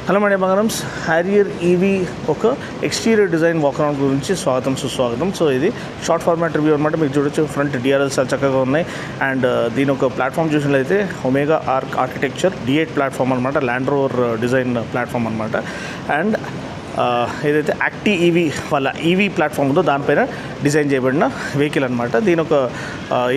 Hello my బంగారమ్స్, Harrier EV ఒక exterior design walkaround గురించి స్వాగతం సుస్వాగతం. సో ఇది షార్ట్ ఫార్మాట్ రివ్యూ అనమాట. మీకు చూడొచ్చు ఫ్రంట్ డిఆర్ఎల్స్ చక్కగా ఉన్నాయి. అండ్ దీని ఒక ప్లాట్ఫామ్ చూసినట్లయితే ఒమేగా ఆర్కిటెక్చర్ D8 ప్లాట్ఫామ్ అనమాట, ల్యాండ్ రోవర్ డిజైన్ ప్లాట్ఫామ్ అనమాట. అండ్ ఏదైతే యాక్టీ ఈవీ వాళ్ళ ఈవీ ప్లాట్ఫామ్ ఉందో దానిపైన డిజైన్ చేయబడిన వెహికల్ అనమాట. దీని ఒక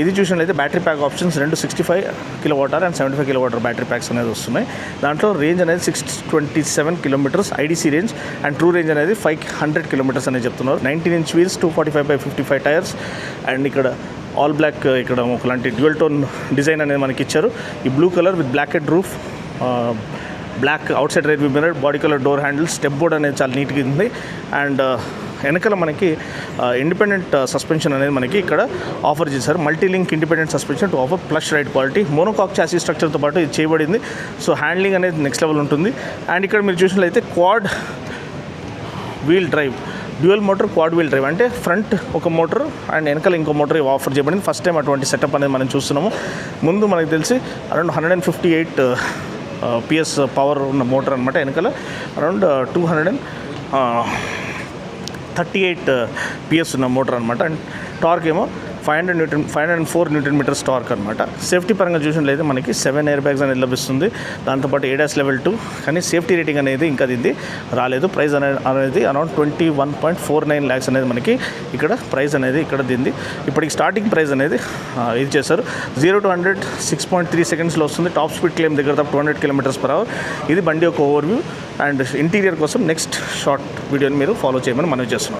ఇది చూసినట్లయితే battery pack options 65 kWh and 75 kWh battery packs అనేది వస్తున్నాయి. దాంట్లో రేంజ్ అనేది 627 kilometres IDC range, and true range అనేది 500 కిలోమీటర్స్ అనేది చెప్తున్నారు. 19-inch wheels, 245/55 tyres. అండ్ ఇక్కడ ఆల్ బ్లాక్, ఇక్కడ ఒకలాంటి డ్యూయల్ టోన్ డిజైన్ అనేది మనకి ఇచ్చారు. ఈ blue colour with blacked roof, black outside right view mirror, body colour door handle, step board అనేది చాలా నీట్గా ఉంది. అండ్ వెనకాల మనకి ఇండిపెండెంట్ సస్పెన్షన్ అనేది మనకి ఇక్కడ ఆఫర్ చేశారు. Multi link independent suspension to offer plus ride quality. Monocoque chassis స్ట్రక్చర్తో పాటు ఇది చేయబడింది. సో హ్యాండ్లింగ్ అనేది నెక్స్ట్ లెవెల్ ఉంటుంది. అండ్ ఇక్కడ మీరు చూసినట్లయితే quad wheel drive, dual motor quad wheel drive, అంటే ఫ్రంట్ ఒక మోటార్ అండ్ వెనకాల ఇంకో మోటార్ ఆఫర్ చేయబడింది. ఫస్ట్ టైం అటువంటి సెటప్ అనేది మనం చూస్తున్నాము. ముందు మనకు తెలిసి అరౌండ్ 158 PS పవర్ ఉన్న మోటార్ అనమాట. వెనకాల అరౌండ్ 238 PS ఉన్న మోటార్ అనమాట. అండ్ టార్క్ ఏమో 504 న్యూటన్ మీటర్స్ టార్క్ అనమాట. సేఫ్టీ పరంగా చూసినట్లయితే మనకి 7 ఎయిర్ బ్యాగ్స్ అనేది లభిస్తుంది. దాంతోపాటు ADAS లెవెల్ 2, కానీ సేఫ్టీ రేటింగ్ అనేది ఇంకా ఇది రాలేదు. ప్రైస్ అనేది అరౌండ్ 21.49 lakhs అనేది మనకి ఇక్కడ ప్రైస్ అనేది ఇక్కడ దింది. ఇప్పటికి స్టార్టింగ్ ప్రైస్ అనేది ఇది చేశారు. 0 to 100 6.3 secondsలో వస్తుంది. టాప్ స్పీడ్ క్లెయిమ్ దగ్గర 200 km/h. ఇది బండి యొక్క ఓవర్వ్యూ. అండ్ ఇంటీరియర్ కోసం నెక్స్ట్ షార్ట్ వీడియోని మీరు ఫాలో చేయమని మనం చేస్తున్నాం.